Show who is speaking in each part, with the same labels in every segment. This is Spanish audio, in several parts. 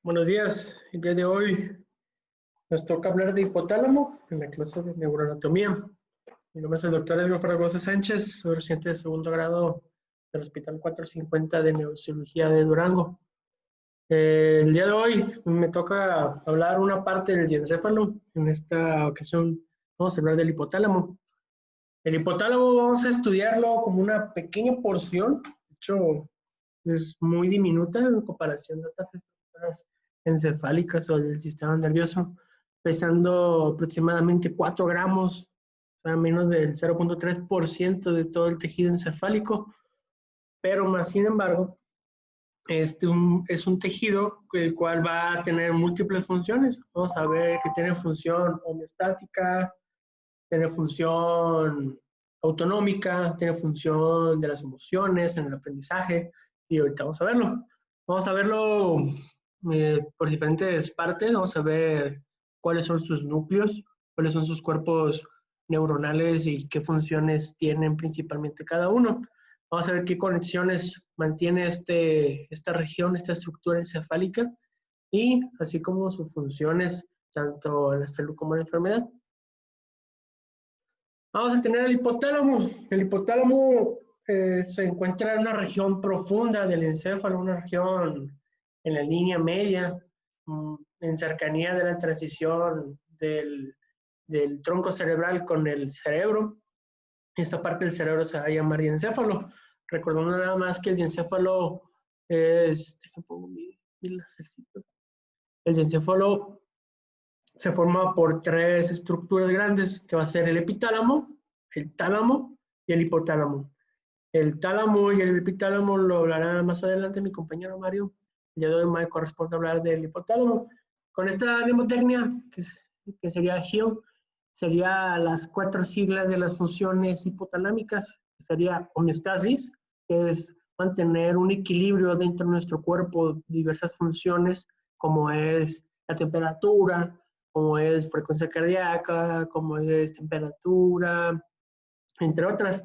Speaker 1: Buenos días. El día de hoy nos toca hablar de hipotálamo en la clase de neuroanatomía. Mi nombre es el doctor Edgar Fragoso Sánchez, soy residente de segundo grado del Hospital 450 de Neurocirugía de Durango. El día de hoy me toca hablar una parte del diencéfalo. En esta ocasión vamos a hablar del hipotálamo. El hipotálamo vamos a estudiarlo como una pequeña porción, de hecho es muy diminuta en comparación de otras estructuras encefálicas o del sistema nervioso, pesando aproximadamente 4 gramos, o sea, menos del 0.3% de todo el tejido encefálico, pero más sin embargo, es un tejido el cual va a tener múltiples funciones. Vamos a ver que tiene función homeostática, tiene función autonómica, tiene función de las emociones, en el aprendizaje, y ahorita vamos a verlo. Vamos a verlo por diferentes partes, vamos a ver cuáles son sus núcleos, cuáles son sus cuerpos neuronales y qué funciones tienen principalmente cada uno. Vamos a ver qué conexiones mantiene esta región, esta estructura encefálica, y así como sus funciones, tanto en la salud como en la enfermedad. Vamos a tener el hipotálamo. El hipotálamo se encuentra en una región profunda del encéfalo, una región en la línea media, en cercanía de la transición del tronco cerebral con el cerebro. Esta parte del cerebro se va a llamar diencéfalo. Recordando nada más que el diencéfalo es... El diencéfalo se forma por 3 estructuras grandes, que va a ser el epitálamo, el tálamo y el hipotálamo. El tálamo y el epitálamo lo hablará más adelante mi compañero Mario. El día de hoy me corresponde hablar del hipotálamo. Con esta mnemotecnia, que sería HIL, sería las 4 siglas de las funciones hipotalámicas, que sería homeostasis, que es mantener un equilibrio dentro de nuestro cuerpo, diversas funciones, como es la temperatura, como es frecuencia cardíaca, como es temperatura, entre otras.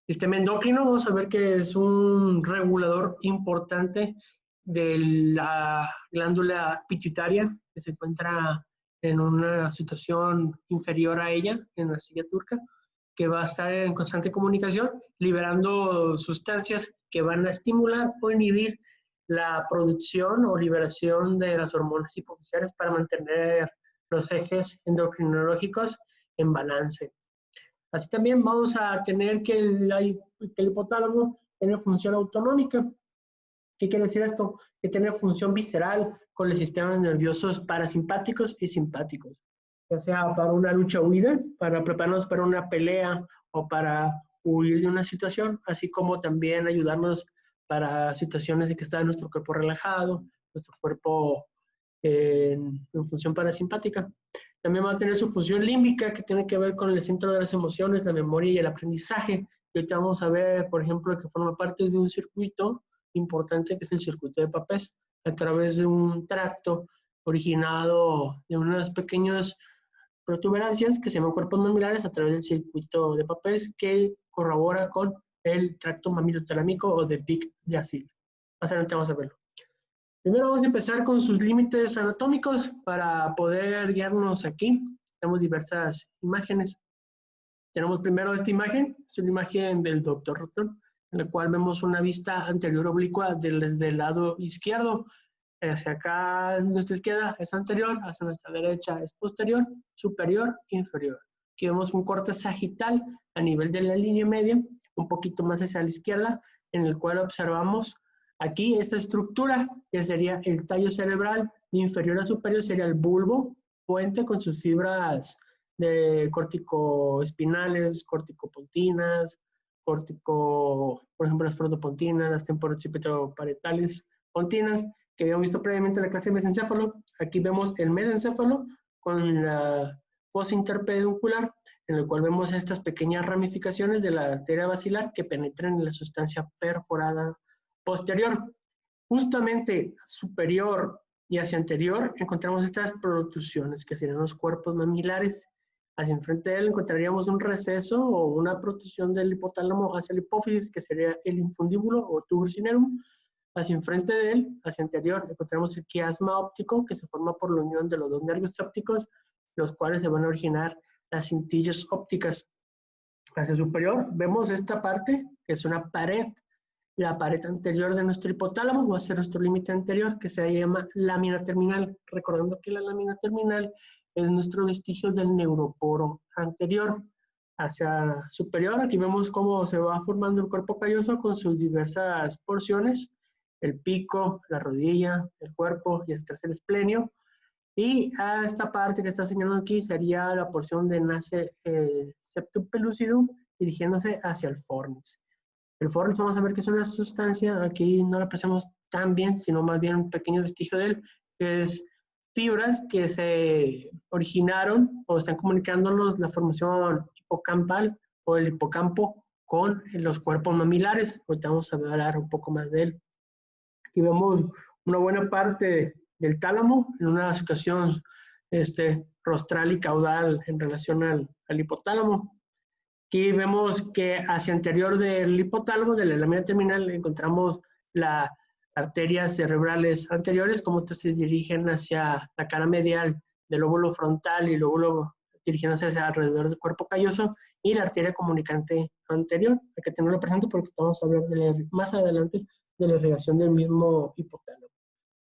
Speaker 1: Sistema endocrino, vamos a ver que es un regulador importante de la glándula pituitaria, que se encuentra en una situación inferior a ella, en la silla turca, que va a estar en constante comunicación, liberando sustancias que van a estimular o inhibir la producción o liberación de las hormonas hipofisiales para mantener los ejes endocrinológicos en balance. Así también vamos a tener que el hipotálamo tiene función autonómica. ¿Qué quiere decir esto? Que tiene función visceral con los sistemas nerviosos parasimpáticos y simpáticos, ya sea para una lucha-huida, para prepararnos para una pelea o para huir de una situación, así como también ayudarnos para situaciones de que está nuestro cuerpo relajado, nuestro cuerpo en función parasimpática. También va a tener su función límbica, que tiene que ver con el centro de las emociones, la memoria y el aprendizaje. Y ahorita vamos a ver, por ejemplo, que forma parte de un circuito importante, que es el circuito de Papez, a través de un tracto originado de unas pequeñas protuberancias que se llaman cuerpos mamilares a través del circuito de Papez, que corrobora con el tracto mamilotalámico o de Pic de Asil. Más adelante vamos a verlo. Primero vamos a empezar con sus límites anatómicos para poder guiarnos aquí. Tenemos diversas imágenes. Tenemos primero esta imagen, es una imagen del Dr. Rothman, en la cual vemos una vista anterior oblicua desde el lado izquierdo. Hacia acá es nuestra izquierda, es anterior, hacia nuestra derecha es posterior, superior, inferior. Aquí vemos un corte sagital a nivel de la línea media, un poquito más hacia la izquierda, en el cual observamos aquí esta estructura, que sería el tallo cerebral, de inferior a superior sería el bulbo, puente con sus fibras de corticoespinales, corticopontinas, por ejemplo, las frontopontinas, las temporocipitoparietales pontinas, que habíamos visto previamente en la clase de mesencéfalo. Aquí vemos el mesencéfalo con la fosa interpeduncular, en el cual vemos estas pequeñas ramificaciones de la arteria basilar que penetran en la sustancia perforada posterior. Justamente superior y hacia anterior encontramos estas protrusiones, que serían los cuerpos mamilares. Hacia enfrente de él encontraríamos un receso o una protrusión del hipotálamo hacia la hipófisis, que sería el infundíbulo o tuber cinerum. hacia enfrente de él, hacia anterior, encontramos el quiasma óptico, que se forma por la unión de los dos nervios ópticos, los cuales se van a originar las cintillas ópticas. Hacia superior vemos esta parte, que es una pared. La pared anterior de nuestro hipotálamo va a ser nuestro límite anterior, que se llama lámina terminal. Recordando que la lámina terminal es nuestro vestigio del neuroporo anterior. Hacia superior, aquí vemos cómo se va formando el cuerpo calloso con sus diversas porciones, el pico, la rodilla, el cuerpo y este es el esplenio. Y a esta parte que está señalando aquí sería la porción de nace septum pellucidum dirigiéndose hacia el fornix. El fornix vamos a ver que es una sustancia, aquí no la apreciamos tan bien, sino más bien un pequeño vestigio de él, que es fibras que se originaron o están comunicándonos la formación hipocampal o el hipocampo con los cuerpos mamilares. Ahorita vamos a hablar un poco más de él. Aquí vemos una buena parte del tálamo en una situación rostral y caudal en relación al hipotálamo. Aquí vemos que hacia anterior del hipotálamo, de la lámina terminal, encontramos las arterias cerebrales anteriores, como estas se dirigen hacia la cara medial del lóbulo frontal y luego dirigiéndose hacia alrededor del cuerpo calloso, y la arteria comunicante anterior. Hay que tenerlo presente porque vamos a hablar más adelante de la irrigación del mismo hipotálamo.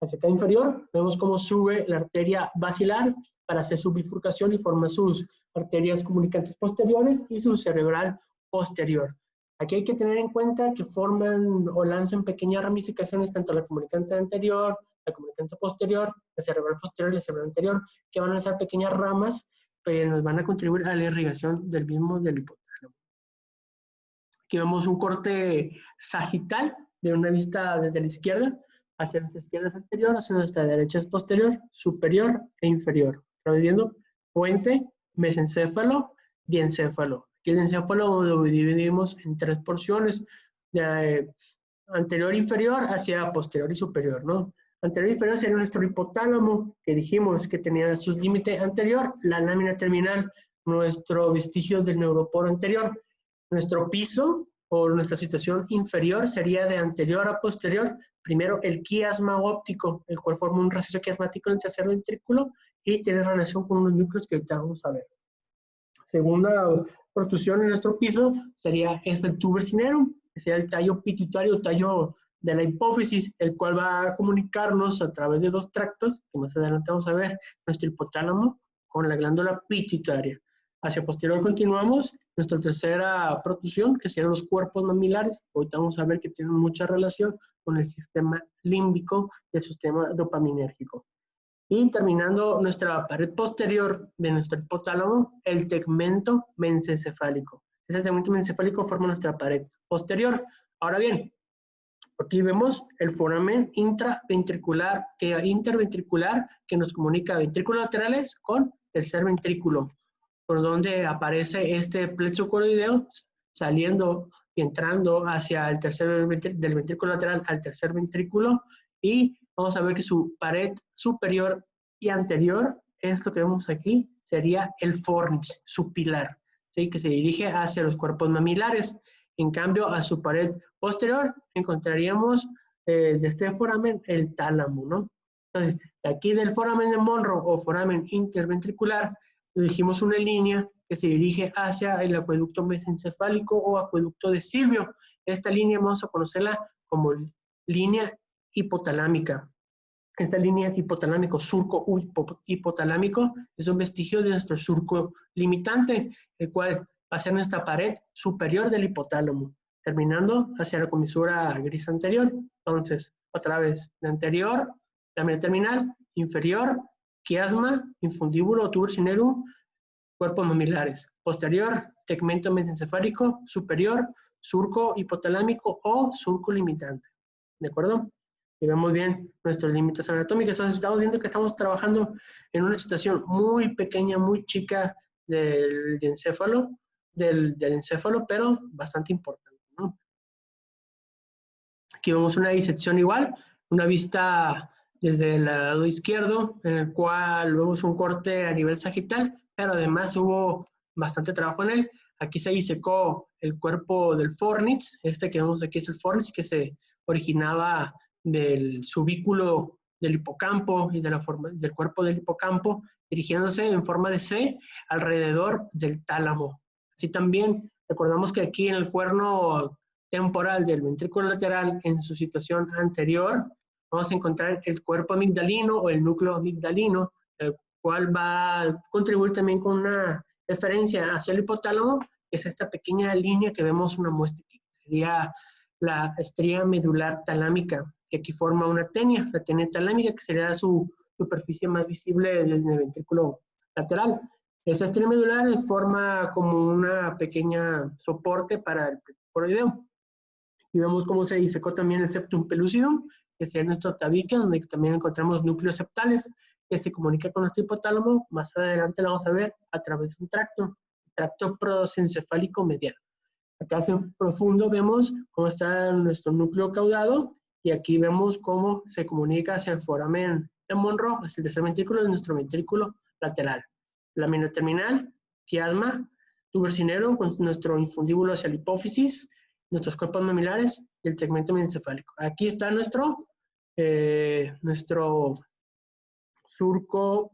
Speaker 1: Hacia acá inferior vemos cómo sube la arteria basilar para hacer su bifurcación y forma sus arterias comunicantes posteriores y su cerebral posterior. Aquí hay que tener en cuenta que forman o lanzan pequeñas ramificaciones tanto la comunicante anterior, la comunicante posterior, la cerebral posterior y la cerebral anterior, que van a lanzar pequeñas ramas que nos van a contribuir a la irrigación del mismo del hipotálamo. Aquí vemos un corte sagital de una vista desde la izquierda. Hacia nuestra izquierda es anterior, hacia nuestra derecha es posterior, superior e inferior. Estamos viendo puente, mesencéfalo, diencéfalo. Aquí el encéfalo lo dividimos en tres porciones, de anterior, inferior, hacia posterior y superior, ¿no? Anterior e inferior sería nuestro hipotálamo, que dijimos que tenía sus límites anterior, la lámina terminal, nuestro vestigio del neuroporo anterior. Nuestro piso o nuestra situación inferior sería de anterior a posterior. Primero, el quiasma óptico, el cual forma un receso quiasmático en el tercer ventrículo y tiene relación con unos núcleos que ahorita vamos a ver. Segunda protrusión en nuestro piso sería el tuber cinerum, que sería el tallo pituitario, tallo de la hipófisis, el cual va a comunicarnos a través de dos tractos, que más adelante vamos a ver, nuestro hipotálamo con la glándula pituitaria. Hacia posterior continuamos, nuestra tercera protrusión, que serían los cuerpos mamilares. Ahorita vamos a ver que tienen mucha relación con el sistema límbico y el sistema dopaminérgico. Y terminando nuestra pared posterior de nuestro hipotálamo, el tegmento mesencefálico. Ese tegmento mesencefálico forma nuestra pared posterior. Ahora bien, aquí vemos el foramen interventricular que nos comunica ventrículos laterales con tercer ventrículo, por donde aparece este plexo coroideo saliendo y entrando hacia el del ventrículo lateral al tercer ventrículo, y vamos a ver que su pared superior y anterior, esto que vemos aquí, sería el fornix, su pilar, ¿sí? Que se dirige hacia los cuerpos mamilares. En cambio, a su pared posterior encontraríamos de este foramen el tálamo, ¿no? Entonces, aquí del foramen de Monro o foramen interventricular, dijimos una línea que se dirige hacia el acueducto mesencefálico o acueducto de Silvio. Esta línea vamos a conocerla como línea hipotalámica. Esta línea hipotalámico, surco hipotalámico, es un vestigio de nuestro surco limitante, el cual va a ser nuestra pared superior del hipotálamo, terminando hacia la comisura gris anterior. Entonces, otra vez, de anterior, lámina terminal, inferior, quiasma, infundíbulo, tuber cinerum, cuerpos mamilares. Posterior, tegmento mesencefálico, superior, surco hipotalámico o surco limitante. ¿De acuerdo? Y vemos bien nuestros límites anatómicos. Entonces, estamos viendo que estamos trabajando en una situación muy pequeña, muy chica del encéfalo, pero bastante importante, ¿no? Aquí vemos una disección igual, una vista desde el lado izquierdo, en el cual vemos un corte a nivel sagital, pero además hubo bastante trabajo en él. Aquí se disecó el cuerpo del fornix, este que vemos aquí es el fornix, que se originaba del subículo del hipocampo y de del cuerpo del hipocampo, dirigiéndose en forma de C alrededor del tálamo. Así también recordamos que aquí en el cuerno temporal del ventrículo lateral, en su situación anterior, vamos a encontrar el cuerpo amigdalino o el núcleo amigdalino, el cual va a contribuir también con una referencia hacia el hipotálamo, que es esta pequeña línea que vemos una muestra aquí. Sería la estría medular talámica, que aquí forma una tenia, la tenia talámica, que sería su superficie más visible desde el ventrículo lateral. Esa estría medular forma como una pequeña soporte para el poroideo. Y vemos cómo se disecó también el septum pellucidum, que sería nuestro tabique, donde también encontramos núcleos septales, que se comunica con nuestro hipotálamo. Más adelante lo vamos a ver a través de un tracto prosencefálico medial. Acá hacia profundo vemos cómo está nuestro núcleo caudado, y aquí vemos cómo se comunica hacia el foramen de Monro, hacia el tercer ventrículo de nuestro ventrículo lateral. Lámina terminal, quiasma, tubo cinero con nuestro infundíbulo hacia la hipófisis, nuestros cuerpos mamilares y el tegmento mesencefálico. Aquí está nuestro surco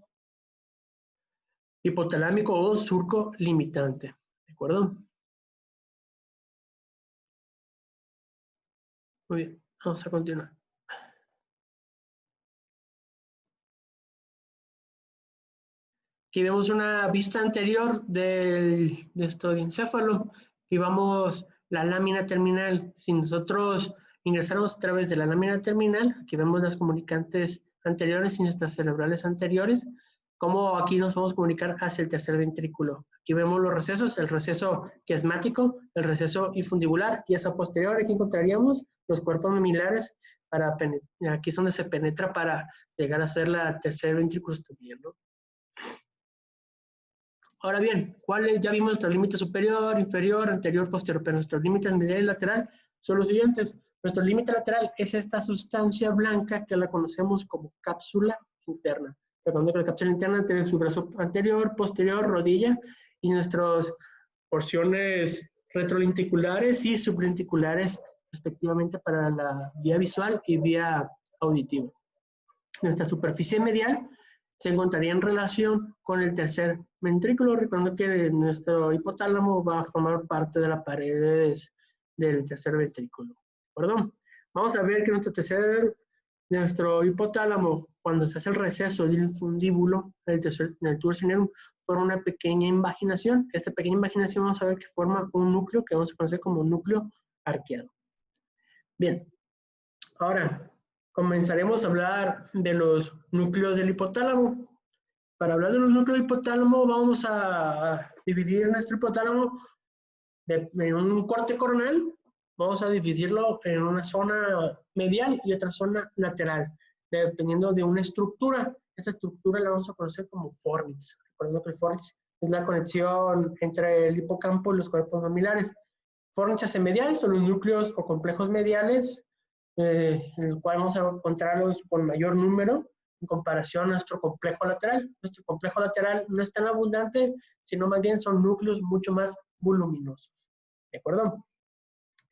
Speaker 1: hipotalámico o surco limitante. ¿De acuerdo? Muy bien, vamos a continuar. Aquí vemos una vista anterior de nuestro encéfalo y vamos la lámina terminal. Si nosotros ingresáramos a través de la lámina terminal, aquí vemos las comunicantes anteriores y nuestras cerebrales anteriores, cómo aquí nos vamos a comunicar hacia el tercer ventrículo. Aquí vemos los recesos, el receso quiasmático, el receso infundibular, y hacia posterior aquí encontraríamos los cuerpos mamilares, aquí es donde se penetra para llegar a ser la tercer ventrículo también, ¿no? Ahora bien, ya vimos nuestro límite superior, inferior, anterior, posterior, pero nuestros límites medial y lateral son los siguientes. Nuestro límite lateral es esta sustancia blanca que la conocemos como cápsula interna. Recordando que la cápsula interna tiene su brazo anterior, posterior, rodilla, y nuestras porciones retrolenticulare y sublenticulare, respectivamente, para la vía visual y vía auditiva. Nuestra superficie medial se encontraría en relación con el tercer ventrículo, recordando que nuestro hipotálamo va a formar parte de la pared del tercer ventrículo. ¿Perdón? Vamos a ver que nuestro hipotálamo, cuando se hace el receso del infundíbulo del tubo cinerum, forma una pequeña invaginación. Esta pequeña invaginación vamos a ver que forma un núcleo que vamos a conocer como núcleo arqueado. Bien, ahora comenzaremos a hablar de los núcleos del hipotálamo. Para hablar de los núcleos del hipotálamo, vamos a dividir nuestro hipotálamo en un corte coronal. Vamos a dividirlo en una zona medial y otra zona lateral, dependiendo de una estructura. Esa estructura la vamos a conocer como fornix. Recordando que el fornix es la conexión entre el hipocampo y los cuerpos mamilares. Fornix hacia medial son los núcleos o complejos mediales, en el cual vamos a encontrarlos con mayor número en comparación a nuestro complejo lateral. Nuestro complejo lateral no es tan abundante, sino más bien son núcleos mucho más voluminosos. ¿De acuerdo?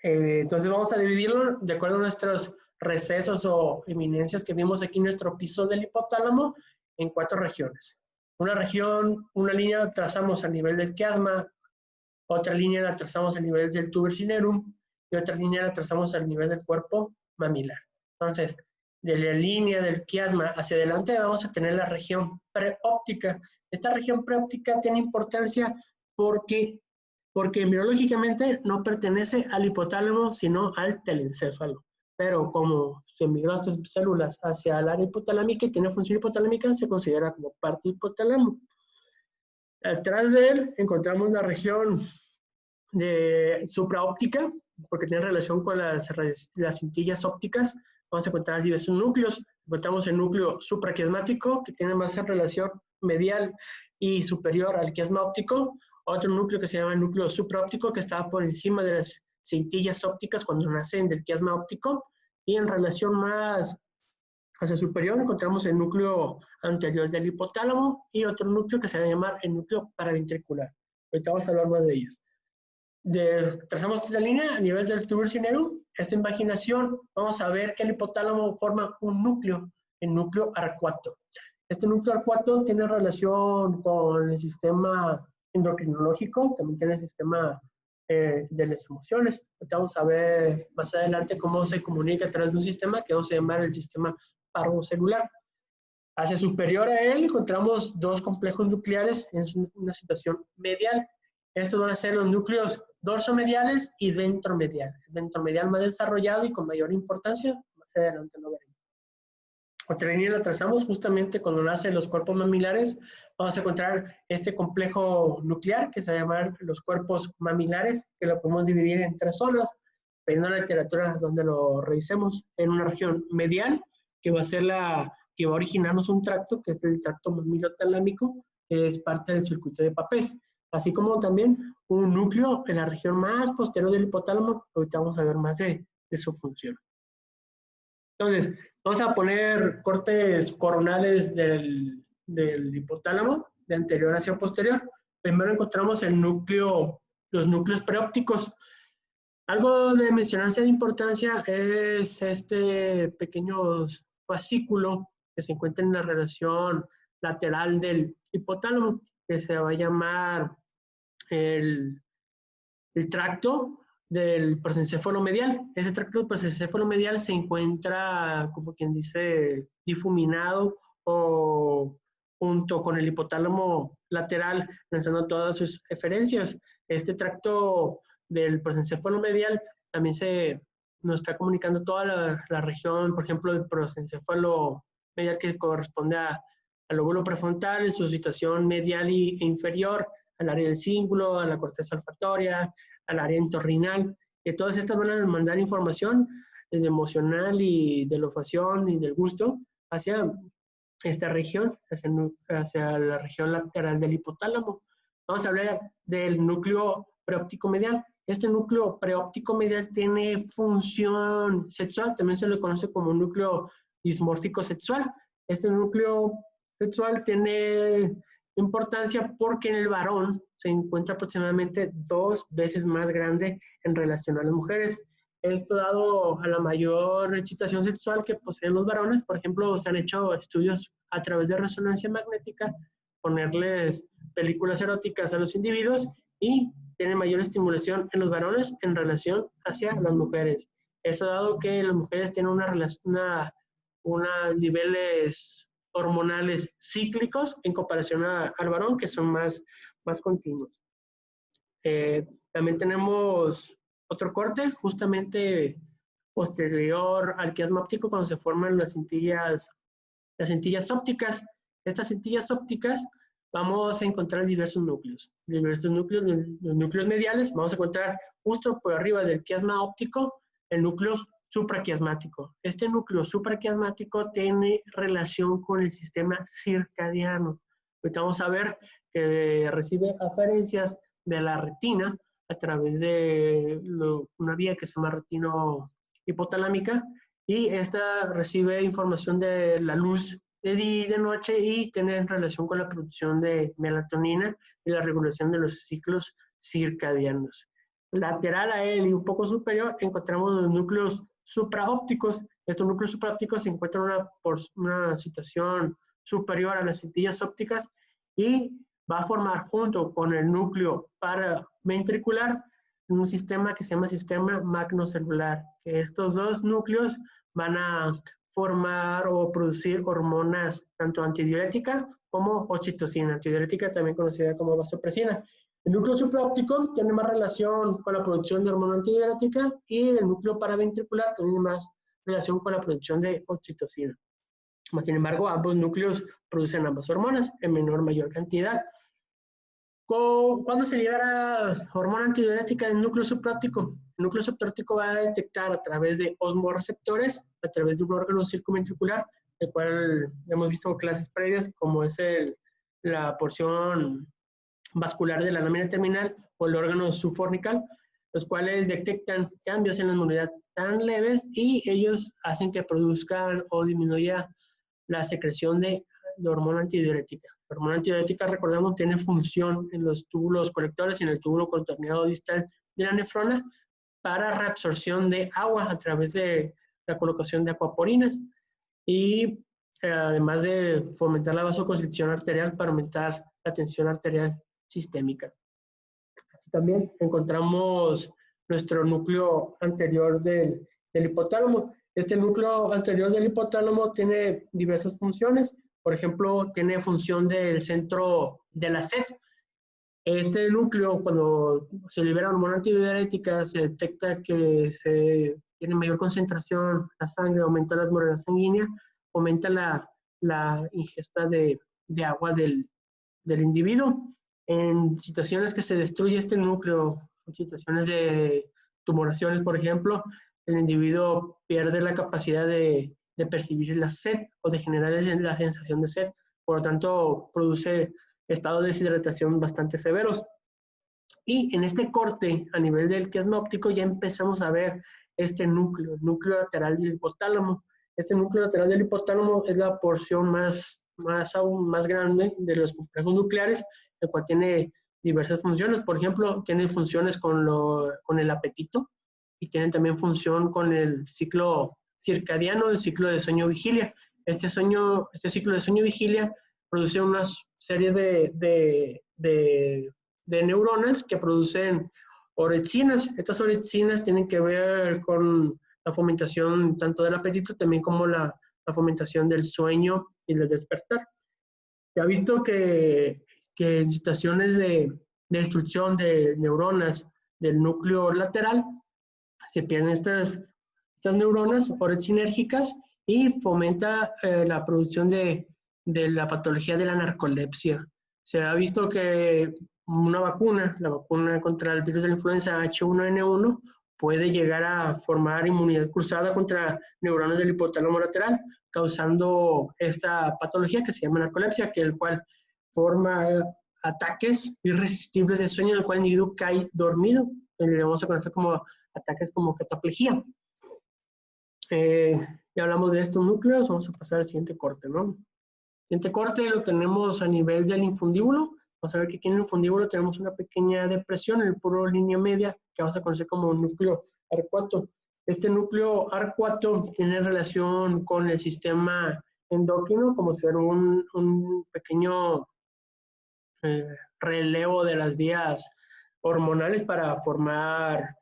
Speaker 1: Entonces vamos a dividirlo de acuerdo a nuestros recesos o eminencias que vimos aquí en nuestro piso del hipotálamo en 4 regiones. Una línea la trazamos a nivel del quiasma, otra línea la trazamos a nivel del tuber cinerum y otra línea la trazamos al nivel del cuerpo mamilar. Entonces, de la línea del quiasma hacia adelante vamos a tener la región preóptica. Esta región preóptica tiene importancia porque embriológicamente no pertenece al hipotálamo, sino al telencéfalo. Pero como se migró estas células hacia el área hipotalámica y tiene función hipotalámica, se considera como parte hipotálamo. Atrás de él encontramos la región de supraóptica, porque tiene relación con las cintillas ópticas. Vamos a encontrar diversos núcleos. Encontramos el núcleo supraquiasmático, que tiene más relación medial y superior al quiasma óptico. Otro núcleo que se llama el núcleo supraóptico, que está por encima de las cintillas ópticas cuando nacen del quiasma óptico. Y en relación más hacia superior encontramos el núcleo anterior del hipotálamo y otro núcleo que se va a llamar el núcleo paraventricular. Ahorita vamos a hablar más de ellos. Trazamos esta línea a nivel del tuber cinerum. esta invaginación, vamos a ver que el hipotálamo forma un núcleo, el núcleo arcuato. Este núcleo arcuato tiene relación con el sistema endocrinológico, también tiene el sistema de las emociones. Vamos a ver más adelante cómo se comunica a través de un sistema que vamos a llamar el sistema parvocelular. Hacia superior a él encontramos dos complejos nucleares en una situación medial. Estos van a ser los núcleos dorsomediales y ventromedial. El ventromedial más desarrollado y con mayor importancia, más adelante lo veremos. Otra línea la trazamos justamente cuando nacen los cuerpos mamilares. Vamos a encontrar este complejo nuclear que se llama los cuerpos mamilares, que lo podemos dividir en tres zonas, dependiendo de la literatura donde lo revisemos. En una región medial, que va a ser que va a originarnos un tracto, que es el tracto mamilotalámico, que es parte del circuito de Papez, así como también un núcleo en la región más posterior del hipotálamo. Ahorita vamos a ver más de su función. Entonces, vamos a poner cortes coronales del hipotálamo, de anterior hacia posterior. Primero encontramos los núcleos preópticos. Algo de mencionarse de importancia es este pequeño fascículo que se encuentra en la relación lateral del hipotálamo, que se va a llamar el tracto del prosencéfalo medial. Ese tracto del prosencéfalo medial se encuentra, como quien dice, difuminado o junto con el hipotálamo lateral, lanzando todas sus eferencias. Este tracto del prosencéfalo medial también nos está comunicando toda la región, por ejemplo, del prosencéfalo medial que corresponde al lóbulo prefrontal en su situación medial e inferior, al área del cíngulo, a la corteza olfatoria, al área entorrinal, que todas estas van a mandar información emocional y de la olfacción y del gusto hacia esta región, hacia la región lateral del hipotálamo. Vamos a hablar del núcleo preóptico medial. Este núcleo preóptico medial tiene función sexual, también se le conoce como núcleo dismórfico sexual. Este núcleo sexual tiene importancia porque en el varón se encuentra aproximadamente 2 veces más grande en relación a las mujeres. Esto dado a la mayor excitación sexual que poseen los varones. Por ejemplo, se han hecho estudios a través de resonancia magnética, ponerles películas eróticas a los individuos y tiene mayor estimulación en los varones en relación hacia las mujeres. Esto dado que las mujeres tienen unos niveles hormonales cíclicos en comparación al varón, que son más continuos. También tenemos otro corte, justamente posterior al quiasma óptico, cuando se forman las cintillas ópticas. Estas cintillas ópticas vamos a encontrar diversos núcleos. Los núcleos mediales, vamos a encontrar justo por arriba del quiasma óptico el núcleo supraquiasmático. Este núcleo supraquiasmático tiene relación con el sistema circadiano. Ahorita vamos a ver que recibe aferencias de la retina a través de una vía que se llama retino hipotalámica, y esta recibe información de la luz de día y de noche y tiene relación con la producción de melatonina y la regulación de los ciclos circadianos. Lateral a él y un poco superior encontramos los núcleos supraópticos. Estos núcleos supraópticos se encuentran en una situación superior a las cintillas ópticas y va a formar junto con el núcleo paraventricular un sistema que se llama sistema magnocelular, que estos dos núcleos van a formar o producir hormonas tanto antidiurética como oxitocina, antidiurética también conocida como vasopresina. El núcleo supraóptico tiene más relación con la producción de hormona antidiurética y el núcleo paraventricular tiene más relación con la producción de oxitocina. Sin embargo, ambos núcleos producen ambas hormonas en menor o mayor cantidad. ¿Cuándo se libera hormona antidiurética del núcleo supraóptico? El núcleo supraóptico va a detectar a través de osmorreceptores, a través de un órgano circunventricular, el cual hemos visto en clases previas, como es la porción vascular de la lámina terminal o el órgano subfornical, los cuales detectan cambios en la inmunidad tan leves y ellos hacen que produzcan o disminuya la secreción de hormona antidiurética. La hormona antidiurética, recordemos, tiene función en los túbulos colectores y en el túbulo contorneado distal de la nefrona para reabsorción de agua a través de la colocación de acuaporinas y además de fomentar la vasoconstricción arterial para aumentar la tensión arterial sistémica. Así también encontramos nuestro núcleo anterior del hipotálamo. Este núcleo anterior del hipotálamo tiene diversas funciones. Por ejemplo, tiene función del centro de la sed. Este núcleo, cuando se libera hormona antidiurética, se detecta que se tiene mayor concentración en la sangre, aumenta la osmolalidad sanguínea, aumenta la ingesta de agua del individuo. En situaciones que se destruye este núcleo, en situaciones de tumoraciones, por ejemplo, el individuo pierde la capacidad de percibir la sed o de generar la sensación de sed. Por lo tanto, produce estados de deshidratación bastante severos. Y en este corte, a nivel del quiasma óptico, ya empezamos a ver este núcleo, el núcleo lateral del hipotálamo. Este núcleo lateral del hipotálamo es la porción aún más grande de los complejos nucleares, el cual tiene diversas funciones. Por ejemplo, tiene funciones con el apetito y tiene también función con el ciclo circadiano, el ciclo de sueño-vigilia. Este ciclo de sueño-vigilia produce una serie de neuronas que producen orexinas. Estas orexinas tienen que ver con la fomentación tanto del apetito también como la fomentación del sueño y del despertar. Se ha visto que en situaciones de destrucción de neuronas del núcleo lateral se pierden estas neuronas orechinérgicas y fomenta la producción de la patología de la narcolepsia. Se ha visto que una vacuna, la vacuna contra el virus de la influenza H1N1, puede llegar a formar inmunidad cruzada contra neuronas del hipotálamo lateral, causando esta patología que se llama narcolepsia, que el cual forma ataques irresistibles de sueño en el cual el individuo cae dormido. Le vamos a conocer como ataques como cataplejía. Ya hablamos de estos núcleos, vamos a pasar al siguiente corte, ¿no? El siguiente corte lo tenemos a nivel del infundíbulo. Vamos a ver que aquí en el infundíbulo tenemos una pequeña depresión en el puro línea media que vamos a conocer como núcleo arcuato. Este núcleo arcuato tiene relación con el sistema endocrino, como ser un pequeño relevo de las vías hormonales para formar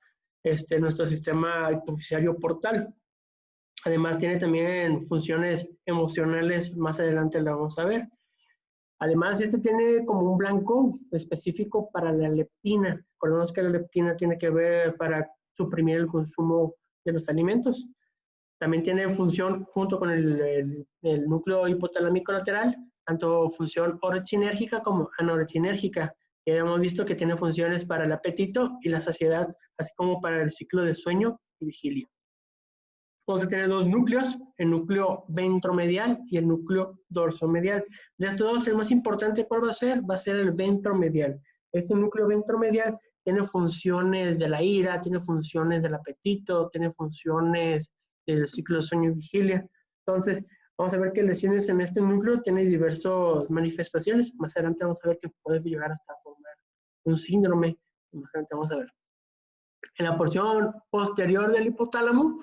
Speaker 1: nuestro sistema hipofisario portal. Además, tiene también funciones emocionales, más adelante la vamos a ver. Además, tiene como un blanco específico para la leptina. Recordemos que la leptina tiene que ver para suprimir el consumo de los alimentos. También tiene función junto con el núcleo hipotalámico lateral, tanto función orechinérgica como anorechinérgica. Ya hemos visto que tiene funciones para el apetito y la saciedad, así como para el ciclo de sueño y vigilia. Vamos a tener dos núcleos, el núcleo ventromedial y el núcleo dorsomedial. De estos dos, el más importante, ¿cuál va a ser? Va a ser el ventromedial. Este núcleo ventromedial tiene funciones de la ira, tiene funciones del apetito, tiene funciones del ciclo de sueño y vigilia. Entonces, vamos a ver que lesiones en este núcleo tienen diversas manifestaciones. Más adelante vamos a ver que puede llegar hasta formar un síndrome. Más adelante vamos a ver. En la porción posterior del hipotálamo,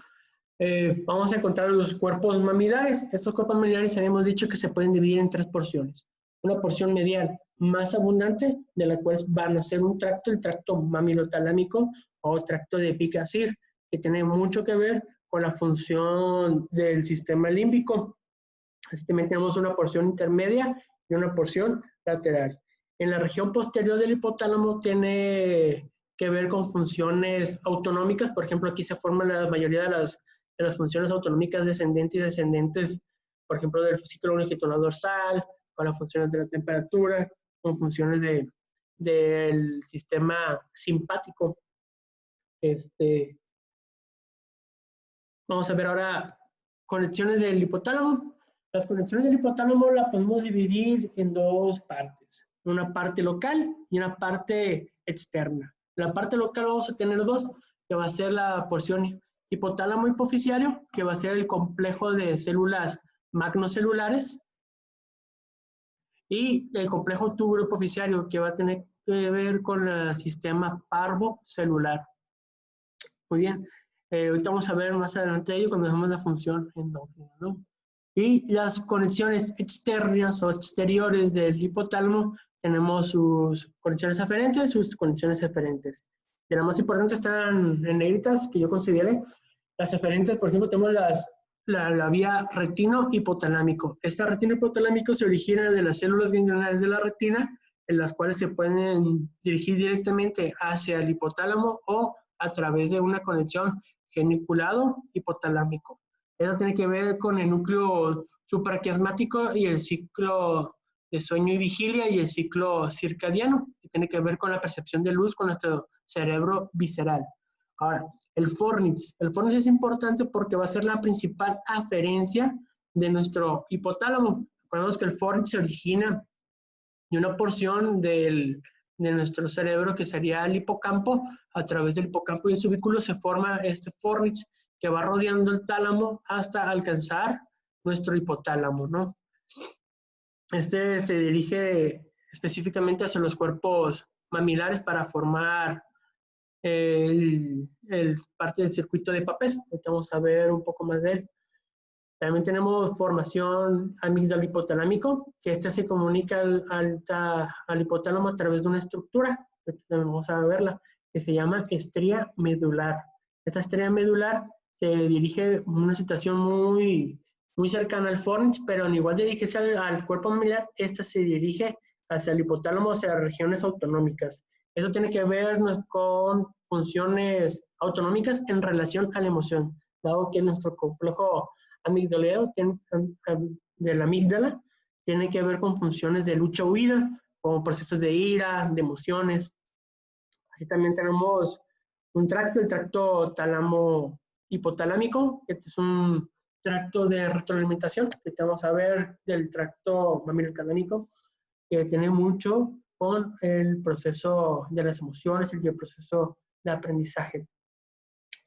Speaker 1: vamos a encontrar los cuerpos mamilares. Estos cuerpos mamilares habíamos dicho que se pueden dividir en tres porciones. Una porción medial más abundante, de la cual van a ser un tracto, el tracto mamilotalámico o tracto de Epicacir, que tiene mucho que ver con la función del sistema límbico. Así también tenemos una porción intermedia y una porción lateral. En la región posterior del hipotálamo tiene que ver con funciones autonómicas. Por ejemplo, aquí se forman la mayoría de las funciones autonómicas descendentes y descendentes, por ejemplo, del fascículo longitudinal dorsal, con las funciones de la temperatura, con funciones del sistema simpático. Vamos a ver ahora conexiones del hipotálamo. Las conexiones del hipotálamo las podemos dividir en dos partes, una parte local y una parte externa. La parte local vamos a tener dos, que va a ser la porción hipotálamo hipoficiario, que va a ser el complejo de células magnocelulares, y el complejo túbulo hipoficiario, que va a tener que ver con el sistema parvocelular. Muy bien. Ahorita vamos a ver más adelante ello cuando veamos la función endócrina, ¿no? Y las conexiones externas o exteriores del hipotálamo, tenemos sus conexiones aferentes, sus conexiones eferentes. Y las más importantes están en negritas, que yo consideré. Las eferentes, por ejemplo, tenemos la vía retino-hipotalámico. Este retino-hipotalámico se origina de las células ganglionales de la retina, en las cuales se pueden dirigir directamente hacia el hipotálamo o a través de una conexión geniculado hipotalámico. Eso tiene que ver con el núcleo supraquiasmático y el ciclo de sueño y vigilia y el ciclo circadiano, que tiene que ver con la percepción de luz con nuestro cerebro visceral. Ahora, el fornix. El fornix es importante porque va a ser la principal aferencia de nuestro hipotálamo. Recordemos que el fornix se origina de una porción de nuestro cerebro que sería el hipocampo. A través del hipocampo y el subículo se forma este fornix que va rodeando el tálamo hasta alcanzar nuestro hipotálamo, ¿no? Este se dirige específicamente hacia los cuerpos mamilares para formar parte del circuito de Papez. Ahorita vamos a ver un poco más de él. También tenemos formación amígdalo hipotalámico, que este se comunica al hipotálamo a través de una estructura, vamos a verla, que se llama estría medular. Esta estría medular se dirige en una situación muy cercana al fornix, pero en igual de dirigirse al cuerpo mamilar, esta se dirige hacia el hipotálamo, hacia las regiones autonómicas. Eso tiene que ver con funciones autonómicas en relación a la emoción, dado que nuestro complejo amigdaleo de la amígdala tiene que ver con funciones de lucha-huida, con procesos de ira, de emociones. Así también tenemos un tracto, el tracto tálamo-hipotalámico, que es un tracto de retroalimentación, que vamos a ver del tracto mamilo-talámico, que tiene mucho con el proceso de las emociones y el proceso de aprendizaje.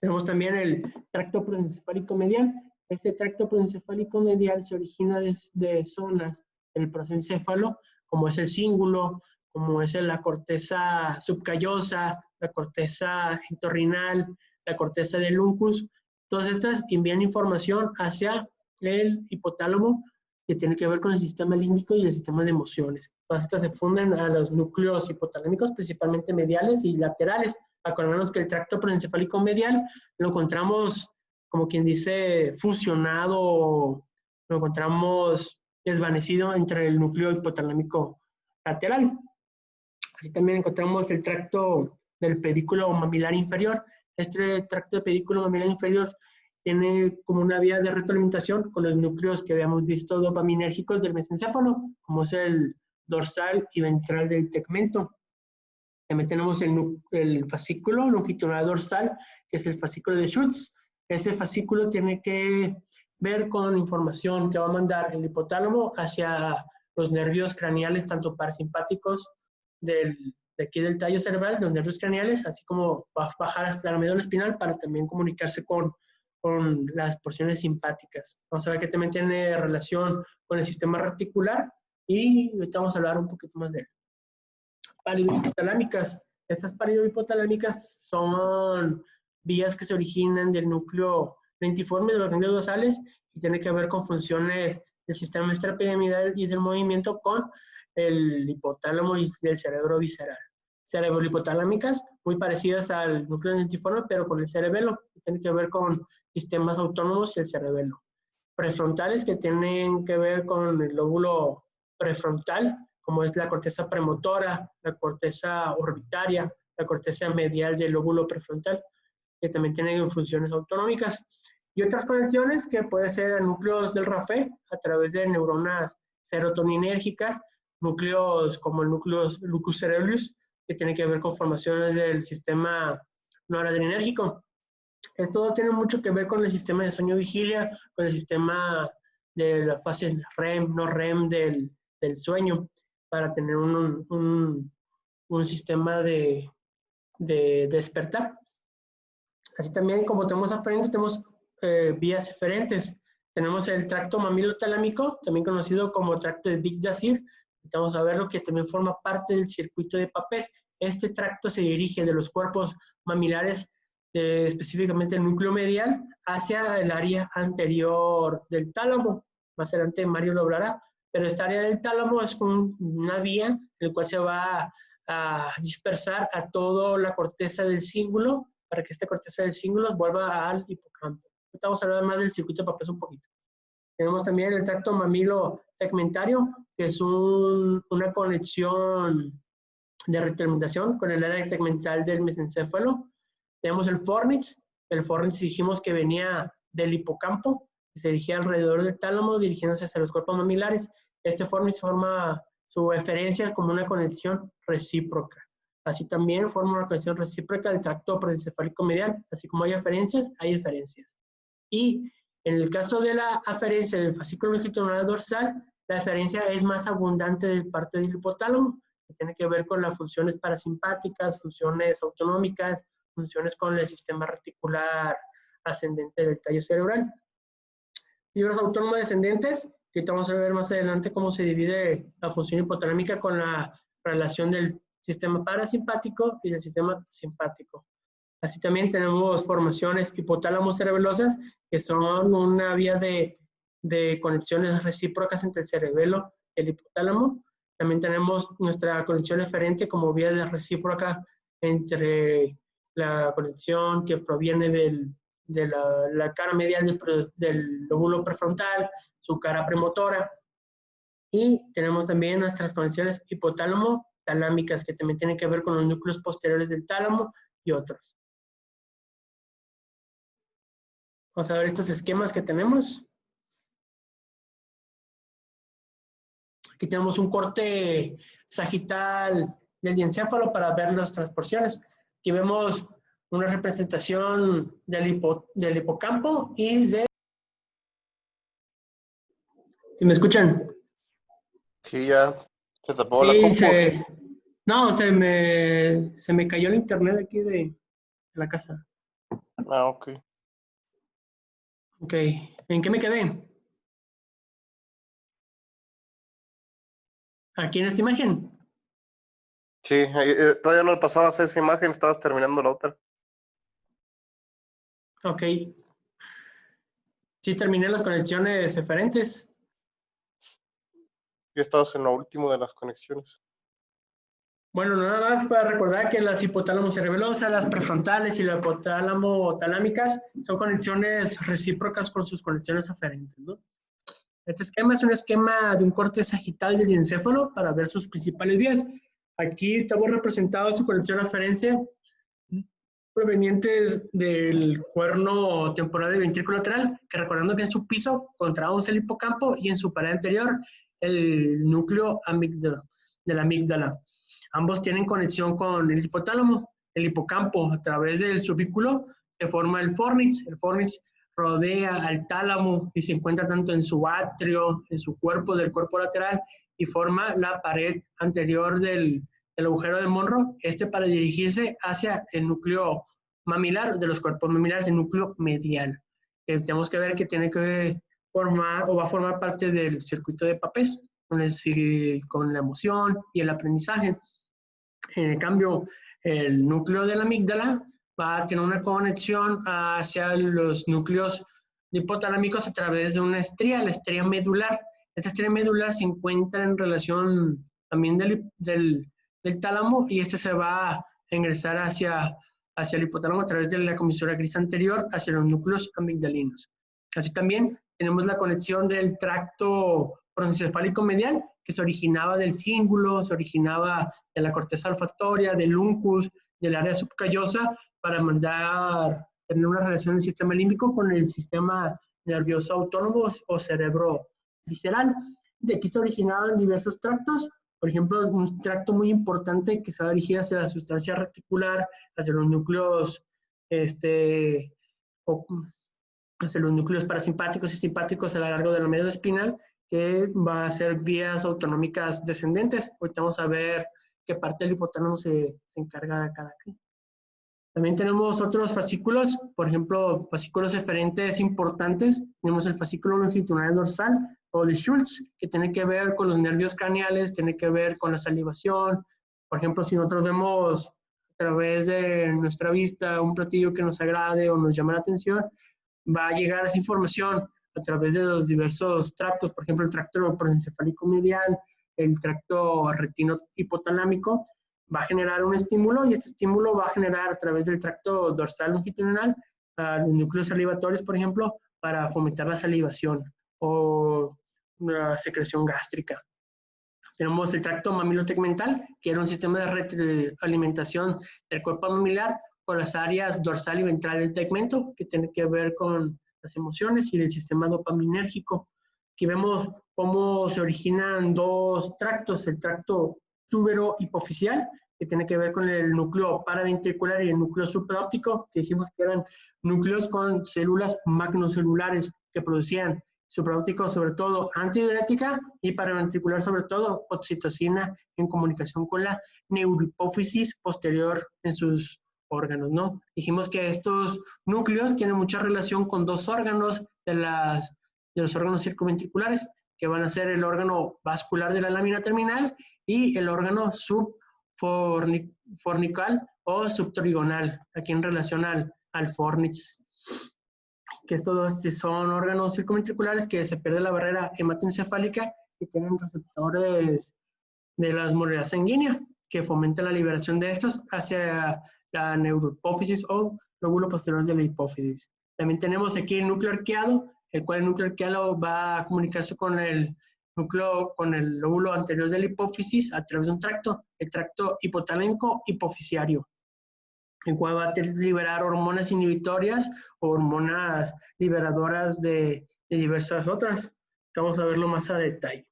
Speaker 1: Tenemos también el tracto proencefálico medial. Este tracto proencefálico medial se origina de zonas del prosencéfalo, como es el cíngulo, como es la corteza subcallosa, la corteza entorrinal, la corteza del uncus. Todas estas envían información hacia el hipotálamo, que tiene que ver con el sistema límbico y el sistema de emociones. Todas estas se funden a los núcleos hipotalámicos, principalmente mediales y laterales. Acordarnos que el tracto proencefálico medial lo encontramos, como quien dice, fusionado, lo encontramos desvanecido entre el núcleo hipotalámico lateral. Así también encontramos el tracto del pedículo mamilar inferior. Este tracto de pedículo mamilar inferior tiene como una vía de retroalimentación con los núcleos que habíamos visto dopaminérgicos del mesencéfalo, como es el dorsal y ventral del tegmento. También tenemos el fascículo longitudinal dorsal, que es el fascículo de Schutz. Ese fascículo tiene que ver con información que va a mandar el hipotálamo hacia los nervios craneales, tanto parasimpáticos de aquí del tallo cerebral, de los nervios craneales, así como va a bajar hasta la médula espinal para también comunicarse con las porciones simpáticas. Vamos a ver que también tiene relación con el sistema reticular y ahorita vamos a hablar un poquito más de él. Paridohipotalámicas. Estas paridohipotalámicas son vías que se originan del núcleo lentiforme de los ganglios basales y tienen que ver con funciones del sistema extrapiramidal y del movimiento con el hipotálamo y el cerebro visceral. Cerebrohipotalámicas, muy parecidas al núcleo lentiforme, pero con el cerebelo, que tienen que ver con sistemas autónomos y el cerebelo. Prefrontales, que tienen que ver con el lóbulo prefrontal, como es la corteza premotora, la corteza orbitaria, la corteza medial del lóbulo prefrontal, que también tienen funciones autonómicas. Y otras conexiones que pueden ser núcleos del RAFE a través de neuronas serotoninérgicas, núcleos como el núcleo lucus cerebrus, que tienen que ver con formaciones del sistema noradrenérgico. Esto tiene mucho que ver con el sistema de sueño-vigilia, con el sistema de las fases REM, no REM del sueño, para tener un sistema de despertar. Así también, como tenemos aferentes, tenemos vías eferentes. Tenemos el tracto mamilotalámico, también conocido como tracto de Big-Yazir. Vamos a verlo, que también forma parte del circuito de Papez. Este tracto se dirige de los cuerpos mamilares específicamente el núcleo medial, hacia el área anterior del tálamo. Más adelante Mario lo hablará, pero esta área del tálamo es una vía en la cual se va a dispersar a toda la corteza del cíngulo para que esta corteza del cíngulo vuelva al hipocampo. Ahorita vamos a hablar más del circuito de Papez un poquito. Tenemos también el tracto mamilo tegmentario, que es una conexión de retroalimentación con el área tegmental del mesencéfalo. Tenemos el fornix. El fornix dijimos que venía del hipocampo, que se dirigía alrededor del tálamo, dirigiéndose hacia los cuerpos mamilares. Este fornix forma su eferencia como una conexión recíproca. Así también forma una conexión recíproca del tracto proencefálico medial. Así como hay aferencias, hay diferencias. Y en el caso de la aferencia del fascículo longitudinal dorsal, la aferencia es más abundante del parte del hipotálamo, que tiene que ver con las funciones parasimpáticas, funciones autonómicas, funciones con el sistema reticular ascendente del tallo cerebral. Fibras autónomas descendentes, que vamos a ver más adelante cómo se divide la función hipotalámica con la relación del sistema parasimpático y del sistema simpático. Así también tenemos formaciones hipotálamos cerebelosas, que son una vía de conexiones recíprocas entre el cerebelo y el hipotálamo. También tenemos nuestra conexión eferente como vía de recíproca entre la conexión que proviene de la cara medial del lóbulo prefrontal, su cara premotora. Y tenemos también nuestras conexiones hipotálamo-talámicas, que también tienen que ver con los núcleos posteriores del tálamo y otros. Vamos a ver estos esquemas que tenemos. Aquí tenemos un corte sagital del diencéfalo para ver las transporciones. Aquí vemos una representación del hipocampo y de... ¿Sí me escuchan?
Speaker 2: Sí, ya se tapó la
Speaker 1: Sí,
Speaker 2: compu.
Speaker 1: no, se me cayó el internet aquí de la casa.
Speaker 2: Ah, ok.
Speaker 1: Ok, ¿en qué me quedé? Aquí en esta imagen.
Speaker 2: Sí, todavía no pasabas esa imagen, estabas terminando la otra.
Speaker 1: Ok. Sí, terminé las conexiones eferentes.
Speaker 2: Ya estabas en lo último de las conexiones.
Speaker 1: Bueno, nada más para recordar que las hipotálamo cerebelosas, las prefrontales y las hipotálamo talámicas son conexiones recíprocas con sus conexiones aferentes, ¿no? Este esquema es un esquema de un corte sagital del diencéfalo para ver sus principales vías. Aquí estamos representados su conexión aferencia provenientes del cuerno temporal del ventrículo lateral, que recordando que en su piso encontramos el hipocampo y en su pared anterior el núcleo de la amígdala. Ambos tienen conexión con el hipotálamo. El hipocampo, a través del subículo, se forma el fornix. El fornix rodea al tálamo y se encuentra tanto en su atrio, en su cuerpo del cuerpo lateral, y forma la pared anterior del agujero de Monro, para dirigirse hacia el núcleo mamilar de los cuerpos mamilares, el núcleo medial. Tenemos que ver que tiene que formar o va a formar parte del circuito de Papez, con la emoción y el aprendizaje. En cambio, el núcleo de la amígdala va a tener una conexión hacia los núcleos hipotalámicos a través de una estría, la estría medular. Esta estría medular se encuentra en relación también del tálamo y se va a ingresar hacia el hipotálamo a través de la comisura gris anterior hacia los núcleos amigdalinos. Así también tenemos la conexión del tracto proencefálico medial, que se originaba del cíngulo, se originaba de la corteza olfactoria, del uncus, del área subcallosa, para tener una relación del sistema límbico con el sistema nervioso autónomo o cerebro visceral. De aquí se originaban diversos tractos. Por ejemplo, un tracto muy importante que se va a dirigir hacia la sustancia reticular, hacia los núcleos, hacia los núcleos parasimpáticos y simpáticos a lo largo de la médula espinal, que va a ser vías autonómicas descendentes. Ahorita vamos a ver qué parte del hipotálamo se encarga de cada qué. También tenemos otros fascículos, por ejemplo, fascículos eferentes importantes. Tenemos el fascículo longitudinal dorsal o de Schultz, que tiene que ver con los nervios craneales, tiene que ver con la salivación. Por ejemplo, si nosotros vemos a través de nuestra vista, un platillo que nos agrade o nos llame la atención, va a llegar esa información a través de los diversos tractos, por ejemplo, el tracto proencefálico medial, el tracto retino hipotalámico, va a generar un estímulo y este estímulo va a generar a través del tracto dorsal longitudinal los núcleos salivatorios, por ejemplo, para fomentar la salivación o la secreción gástrica. Tenemos el tracto mamilotegmental, que era un sistema de alimentación del cuerpo mamilar con las áreas dorsal y ventral del tegmento, que tiene que ver con las emociones y el sistema dopaminérgico. Aquí vemos cómo se originan dos tractos, el tracto túbero hipofisial, que tiene que ver con el núcleo paraventricular y el núcleo supraóptico, que dijimos que eran núcleos con células magnocelulares que producían supraóptico sobre todo antidiurética y paraventricular sobre todo oxitocina en comunicación con la neurohipófisis posterior en sus órganos, ¿no? Dijimos que estos núcleos tienen mucha relación con dos órganos de los órganos circunventriculares, que van a ser el órgano vascular de la lámina terminal y el órgano subfornical o subtrigonal, aquí en relación al fornix, que estos son órganos circunventriculares que se pierde la barrera hematoencefálica y tienen receptores de la osmolaridad sanguínea que fomentan la liberación de estos hacia la neurohipófisis o lóbulo posterior de la hipófisis. También tenemos aquí el núcleo arqueado, el cual el núcleo arqueado va a comunicarse con el núcleo, con el lóbulo anterior de la hipófisis a través de un tracto, el tracto hipotalámico hipofisiario, el cual va a liberar hormonas inhibitorias o hormonas liberadoras de diversas otras. Vamos a verlo más a detalle.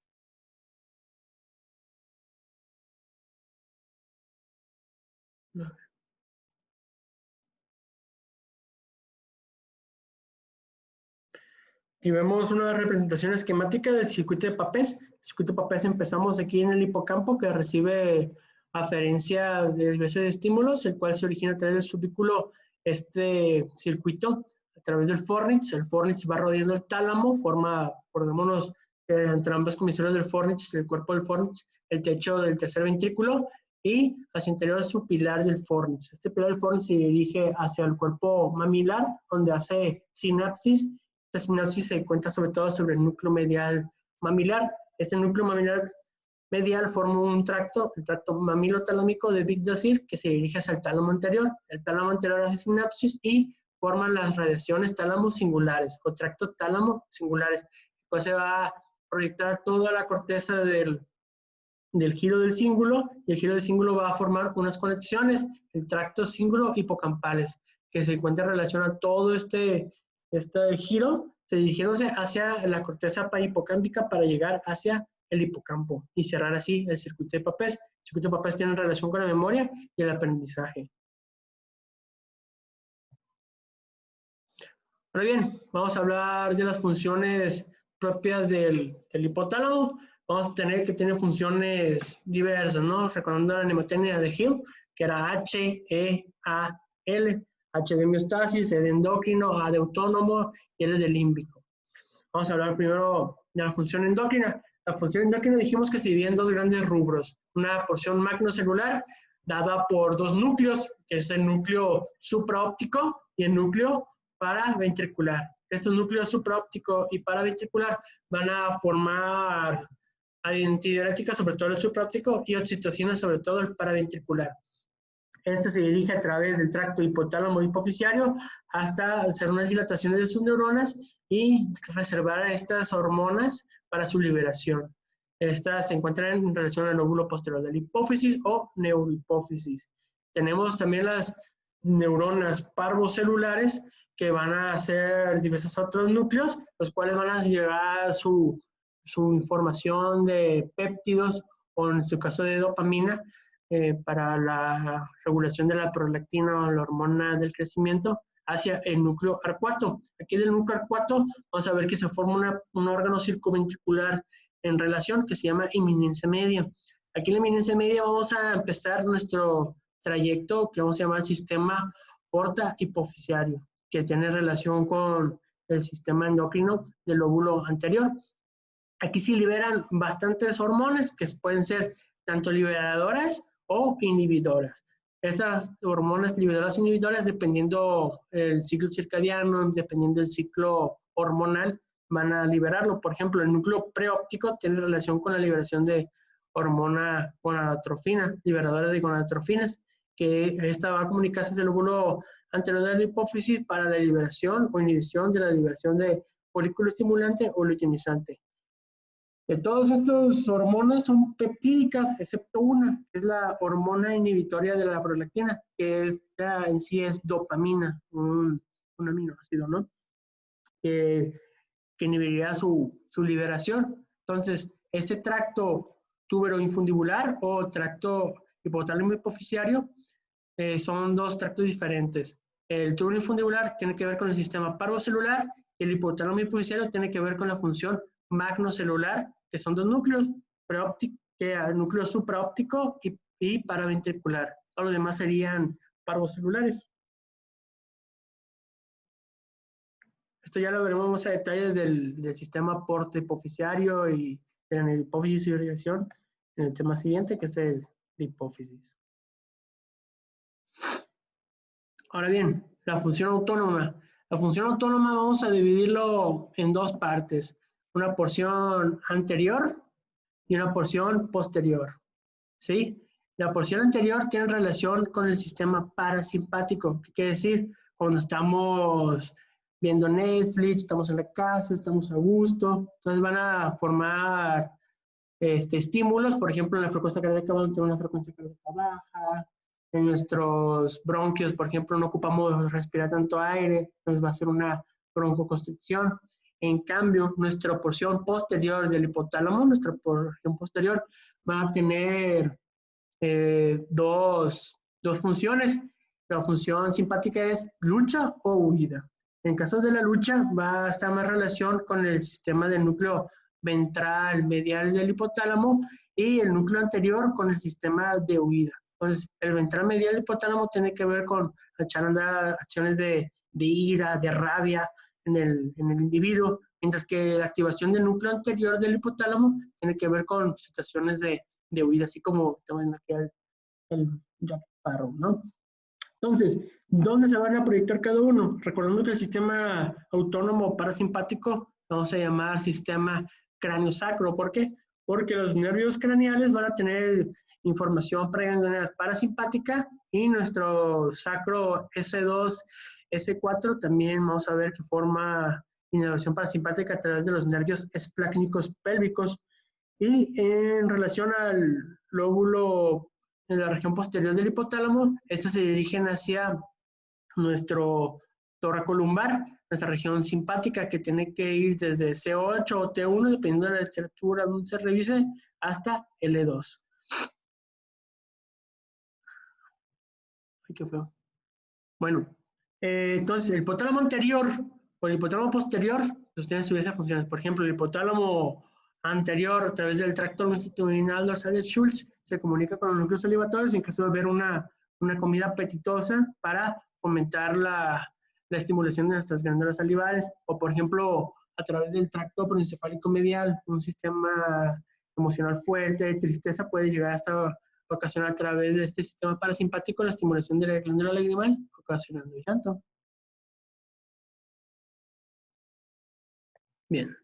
Speaker 1: Y vemos una representación esquemática del circuito de Papez. El circuito de Papez empezamos aquí en el hipocampo, que recibe aferencias de diversos estímulos, el cual se origina a través del subículo este circuito a través del fornix. El fornix va rodeando el tálamo, forma, acordémonos, entre ambas comisiones del fornix, el cuerpo del fornix, el techo del tercer ventrículo y hacia interior su pilar del fornix. Este pilar del fornix se dirige hacia el cuerpo mamilar, donde hace sinapsis. Esta sinapsis se encuentra sobre todo sobre el núcleo medial mamilar. Este núcleo mamilar medial forma un tracto, el tracto mamilotalámico de Big-Dazir, que se dirige hacia el tálamo anterior. El tálamo anterior hace sinapsis y forman las radiaciones tálamo singulares o tracto tálamo singulares. Después se va a proyectar toda la corteza del giro del cíngulo, y el giro del cíngulo va a formar unas conexiones, el tracto cíngulo hipocampales, que se encuentra en relación a todo este giro, dirigiéndose hacia la corteza hipocámpica para llegar hacia el hipocampo y cerrar así el circuito de Papez. El circuito de Papez tiene relación con la memoria y el aprendizaje. Ahora bien, vamos a hablar de las funciones propias del hipotálamo. Vamos a tener que tener funciones diversas, ¿no? Recordando la mnemotecnia de Hill, que era H, E, A, L. H de homeostasis, E de endocrino, A de autónomo y L de límbico. Vamos a hablar primero de la función endocrina. La función endocrina dijimos que se divide en dos grandes rubros. Una porción magnocelular dada por dos núcleos, que es el núcleo supraóptico y el núcleo paraventricular. Estos núcleos supraóptico y paraventricular van a formar antidiurética, sobre todo el supraóptico, y oxitocina, sobre todo el paraventricular. Este se dirige a través del tracto hipotálamo hipofisiario hasta hacer unas dilataciones de sus neuronas y reservar a estas hormonas para su liberación. Estas se encuentran en relación al lóbulo posterior de la hipófisis o neurohipófisis. Tenemos también las neuronas parvocelulares, que van a ser diversos otros núcleos, los cuales van a llevar su información de péptidos o en su caso de dopamina para la regulación de la prolactina o la hormona del crecimiento hacia el núcleo arcuato. Aquí del núcleo arcuato vamos a ver que se forma un órgano circunventricular en relación que se llama eminencia media. Aquí en la eminencia media vamos a empezar nuestro trayecto que vamos a llamar sistema porta hipofisiario, que tiene relación con el sistema endocrino del lóbulo anterior. Aquí se liberan bastantes hormonas que pueden ser tanto liberadoras o inhibidoras. Esas hormonas liberadoras e inhibidoras, dependiendo el ciclo circadiano, dependiendo del ciclo hormonal, van a liberarlo. Por ejemplo, el núcleo preóptico tiene relación con la liberación de hormona gonadotrofina, liberadora de gonadotrofinas, que esta va a comunicarse desde el lóbulo anterior de la hipófisis para la liberación o inhibición de la liberación de folículo estimulante o luteinizante. De todas estas hormonas son peptídicas, excepto una, que es la hormona inhibitoria de la prolactina, que en sí es dopamina, un aminoácido, ¿no? Que inhibiría su liberación. Entonces, este tracto tuberoinfundibular o tracto hipotálamo hipofisiario son dos tractos diferentes. El tuberoinfundibular tiene que ver con el sistema parvocelular y el hipotálamo hipofisiario tiene que ver con la función magnocelular, que son dos núcleos, núcleo supraóptico y paraventricular. Todos los demás serían parvocelulares. Esto ya lo veremos más a detalle del sistema porte hipofisiario y de la hipófisis y irrigación en el tema siguiente, que es el de hipófisis. Ahora bien, la función autónoma. La función autónoma vamos a dividirlo en dos partes. Una porción anterior y una porción posterior. ¿Sí? La porción anterior tiene relación con el sistema parasimpático. ¿Qué quiere decir? Cuando estamos viendo Netflix, estamos en la casa, estamos a gusto, entonces van a formar estímulos, por ejemplo, en la frecuencia cardíaca vamos a tener una frecuencia cardíaca baja, en nuestros bronquios, por ejemplo, no ocupamos respirar tanto aire, entonces va a ser una broncoconstricción. En cambio, nuestra porción posterior del hipotálamo, nuestra porción posterior, va a tener dos funciones. La función simpática es lucha o huida. En caso de la lucha, va a estar más relación con el sistema del núcleo ventral medial del hipotálamo y el núcleo anterior con el sistema de huida. Entonces, el ventral medial del hipotálamo tiene que ver con echar a andar acciones de ira, de rabia en el individuo, mientras que la activación del núcleo anterior del hipotálamo tiene que ver con situaciones de huida, así como también aquí el Jack Sparrow, ¿no? Entonces, ¿dónde se van a proyectar cada uno? Recordando que el sistema autónomo parasimpático vamos a llamar sistema cráneo-sacro. ¿Por qué? Porque los nervios craneales van a tener información pregangliar parasimpática y nuestro sacro S2, S4 también vamos a ver que forma inervación parasimpática a través de los nervios esplácnicos pélvicos. Y en relación al lóbulo en la región posterior del hipotálamo, estas se dirigen hacia nuestro toracolumbar, nuestra región simpática, que tiene que ir desde C8 o T1, dependiendo de la literatura donde se revise, hasta L2. Ay, qué feo. Bueno, entonces el hipotálamo anterior o el hipotálamo posterior pues tienen sus funciones. Por ejemplo, el hipotálamo anterior a través del tracto longitudinal dorsal de Schultz se comunica con los núcleos salivatorios en caso de ver una comida apetitosa para fomentar la estimulación de nuestras glándulas salivales, o por ejemplo a través del tracto proencefálico medial, un sistema emocional fuerte de tristeza puede llegar hasta ocasionar a través de este sistema parasimpático la estimulación de la glándula lagrimal, ocasionando llanto. Bien.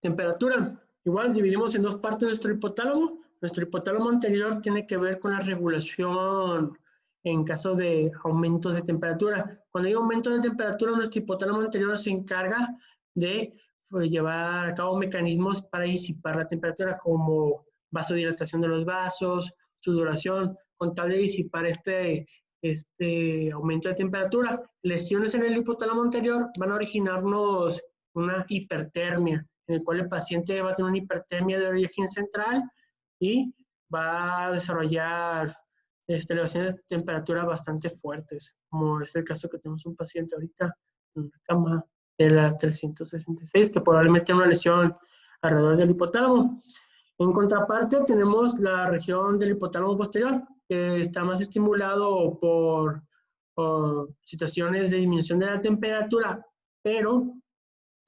Speaker 1: Temperatura. Igual dividimos en dos partes nuestro hipotálamo. Nuestro hipotálamo anterior tiene que ver con la regulación en caso de aumentos de temperatura. Cuando hay aumento de temperatura, nuestro hipotálamo anterior se encarga de llevar a cabo mecanismos para disipar la temperatura, como vasodilatación de los vasos, sudoración, con tal de disipar este aumento de temperatura. Lesiones en el hipotálamo anterior van a originarnos una hipertermia, en el cual el paciente va a tener una hipertermia de origen central y va a desarrollar elevaciones de temperatura bastante fuertes, como es el caso que tenemos un paciente ahorita en una cama de la 366, que probablemente tiene una lesión alrededor del hipotálamo. En contraparte, tenemos la región del hipotálamo posterior, que está más estimulado por situaciones de disminución de la temperatura, pero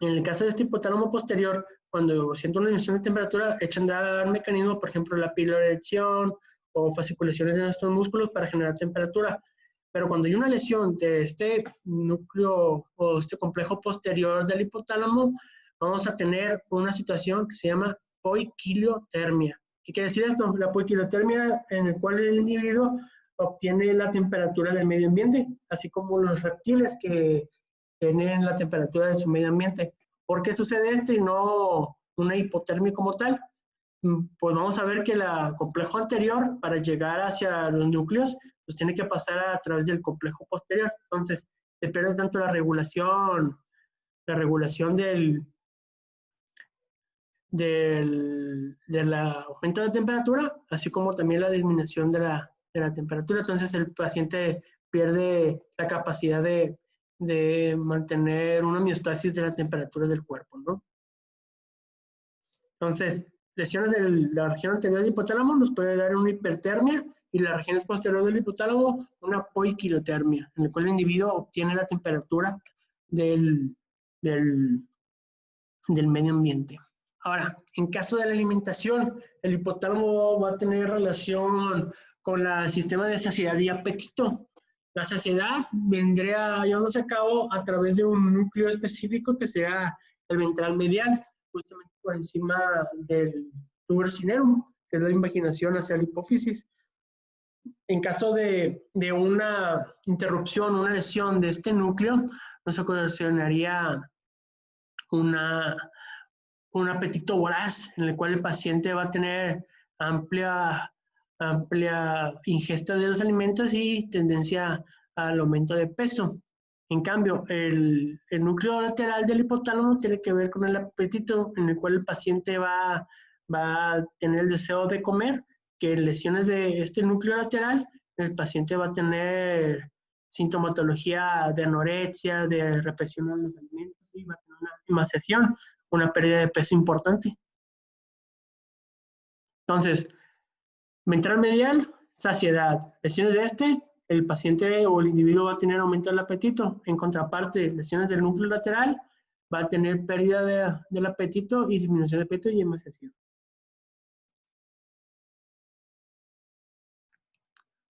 Speaker 1: en el caso de este hipotálamo posterior, cuando siento una disminución de temperatura, echan a dar mecanismos, por ejemplo, la piloerección o fasciculaciones de nuestros músculos para generar temperatura. Pero cuando hay una lesión de este núcleo o este complejo posterior del hipotálamo, vamos a tener una situación que se llama poiquilotermia. ¿Qué quiere decir esto? La poiquilotermia en el cual el individuo obtiene la temperatura del medio ambiente, así como los reptiles que tienen la temperatura de su medio ambiente. ¿Por qué sucede esto y no una hipotermia como tal? Pues vamos a ver que el complejo anterior, para llegar hacia los núcleos, pues tiene que pasar a través del complejo posterior. Entonces, se pierde tanto la regulación del aumento de temperatura, así como también la disminución de la temperatura. Entonces, el paciente pierde la capacidad de mantener una homeostasis de la temperatura del cuerpo, ¿no? Entonces, lesiones de la región anterior del hipotálamo nos puede dar una hipertermia y las regiones posteriores del hipotálamo una poiquilotermia, en la cual el individuo obtiene la temperatura del medio ambiente. Ahora, en caso de la alimentación, el hipotálamo va a tener relación con el sistema de saciedad y apetito. La saciedad vendría llevándose a cabo a través de un núcleo específico que sea el ventral medial, justamente por encima del tubo cinerum, que es la invaginación hacia la hipófisis. En caso de una interrupción, una lesión de este núcleo, nos ocasionaría un apetito voraz, en el cual el paciente va a tener amplia ingesta de los alimentos y tendencia al aumento de peso. En cambio, el núcleo lateral del hipotálamo tiene que ver con el apetito, en el cual el paciente va a tener el deseo de comer, que en lesiones de este núcleo lateral, el paciente va a tener sintomatología de anorexia, de represión a los alimentos, y va a tener una emaciación, una pérdida de peso importante. Entonces, ventral medial, saciedad. Lesiones de este, el paciente o el individuo va a tener aumento del apetito. En contraparte, lesiones del núcleo lateral, va a tener pérdida del apetito y disminución de apetito y emaciación.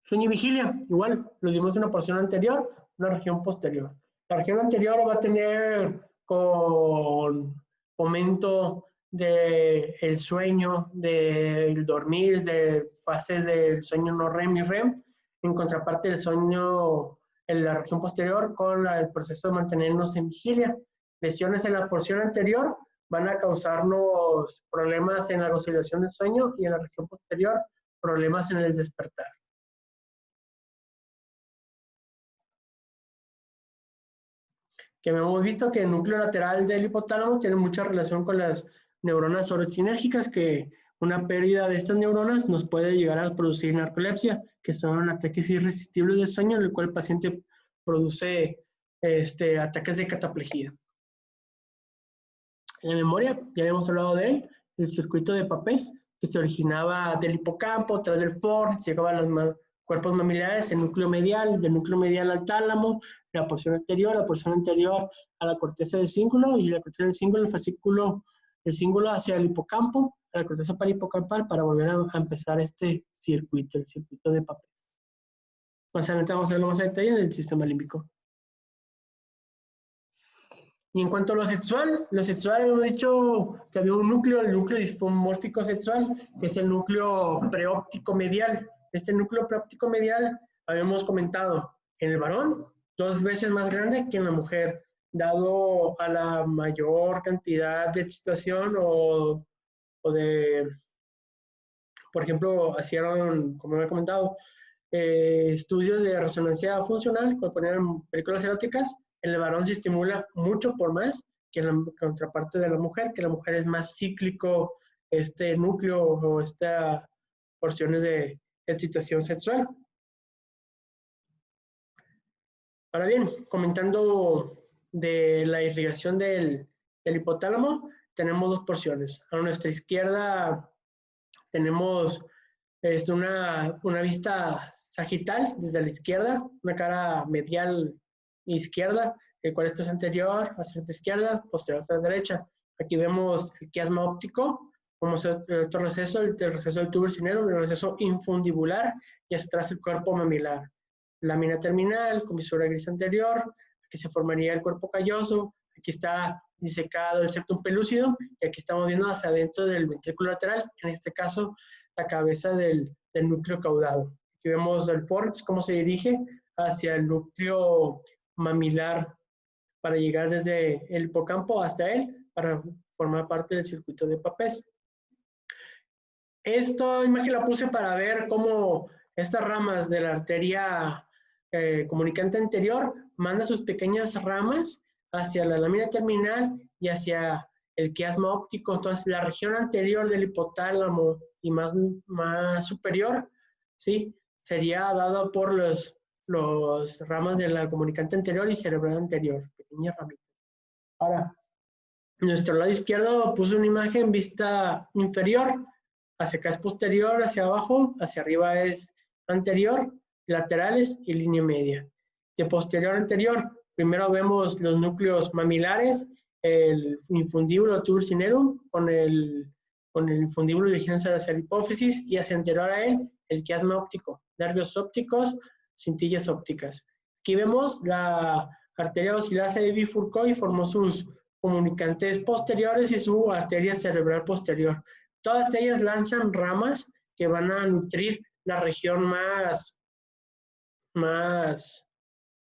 Speaker 1: Sueño y vigilia, igual, lo dimos en una porción anterior, una región posterior. La región anterior va a tener con aumento del sueño, del dormir, de fases del sueño no REM y REM, en contraparte del sueño en la región posterior con el proceso de mantenernos en vigilia. Lesiones en la porción anterior van a causarnos problemas en la conciliación del sueño y en la región posterior problemas en el despertar. Que hemos visto que el núcleo lateral del hipotálamo tiene mucha relación con las neuronas oresinérgicas, que una pérdida de estas neuronas nos puede llegar a producir narcolepsia, que son ataques irresistibles de sueño, en el cual el paciente produce ataques de cataplejía. En la memoria, ya habíamos hablado de él, el circuito de Papez, que se originaba del hipocampo, tras del FOR, llegaba a los cuerpos mamilares, el núcleo medial, del núcleo medial al tálamo, la porción anterior a la corteza del cíngulo, y la corteza del cíngulo, el cíngulo hacia el hipocampo, a la corteza perihipocampal, para volver a empezar este circuito, el circuito de Papez. Más adelante vamos a verlo más a detalle en el sistema límbico. Y en cuanto a lo sexual hemos dicho que había un núcleo, el núcleo dismórfico sexual, que es el núcleo preóptico medial. Este núcleo preóptico medial, habíamos comentado, en el varón, 2 veces más grande que en la mujer, dado a la mayor cantidad de excitación o de, por ejemplo, hicieron, como he comentado, estudios de resonancia funcional, cuando ponían películas eróticas, en el varón se estimula mucho por más que en la contraparte de la mujer, que la mujer es más cíclico este núcleo o estas porciones de excitación sexual. Ahora bien, comentando de la irrigación del hipotálamo, tenemos 2 porciones. A nuestra izquierda tenemos una vista sagital desde la izquierda, una cara medial izquierda, el cual esto es anterior hacia la izquierda, posterior hacia la derecha. Aquí vemos el quiasma óptico Vamos a otro receso, el receso del tubo ursinero, el receso infundibular y hacia atrás el cuerpo mamilar. Lámina terminal, con visura gris anterior, aquí se formaría el cuerpo calloso, aquí está disecado el septum pelúcido y aquí estamos viendo hacia adentro del ventrículo lateral, en este caso la cabeza del núcleo caudado. Aquí vemos el fornix, cómo se dirige hacia el núcleo mamilar para llegar desde el hipocampo hasta él, para formar parte del circuito de Papez. Esta imagen la puse para ver cómo estas ramas de la arteria comunicante anterior manda sus pequeñas ramas hacia la lámina terminal y hacia el quiasma óptico. Entonces, la región anterior del hipotálamo y más superior, ¿sí? Sería dada por los ramas de la comunicante anterior y cerebral anterior, pequeñas ramitas. Ahora, nuestro lado izquierdo puse una imagen vista inferior, hacia acá es posterior, hacia abajo, hacia arriba es anterior, laterales y línea media. De posterior a anterior, primero vemos los núcleos mamilares, el infundíbulo tubercinerum con el infundíbulo dirigiéndose hacia la hipófisis y hacia anterior a él el quiasma óptico, nervios ópticos, cintillas ópticas. Aquí vemos la arteria basilar se bifurcó y formó sus comunicantes posteriores y su arteria cerebral posterior. Todas ellas lanzan ramas que van a nutrir la región más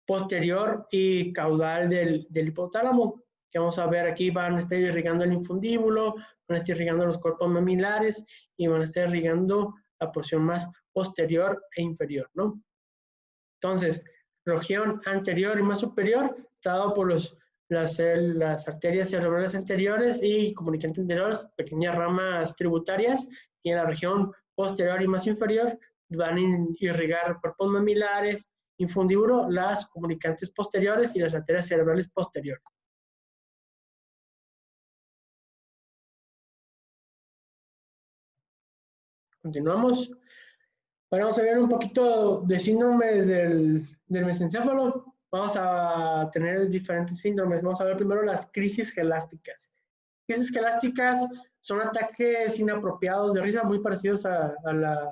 Speaker 1: posterior y caudal del hipotálamo, que vamos a ver aquí. Van a estar irrigando el infundíbulo, van a estar irrigando los cuerpos mamilares y van a estar irrigando la porción más posterior e inferior, ¿no? Entonces, región anterior y más superior está dado por las arterias cerebrales anteriores y comunicantes anteriores, pequeñas ramas tributarias, y en la región posterior y más inferior van a irrigar cuerpos mamilares, infundíbulo, las comunicantes posteriores y las arterias cerebrales posteriores. Continuamos. Ahora vamos a ver un poquito de síndromes del mesencéfalo. Vamos a tener diferentes síndromes. Vamos a ver primero las crisis gelásticas. Crisis gelásticas son ataques inapropiados de risa muy parecidos a la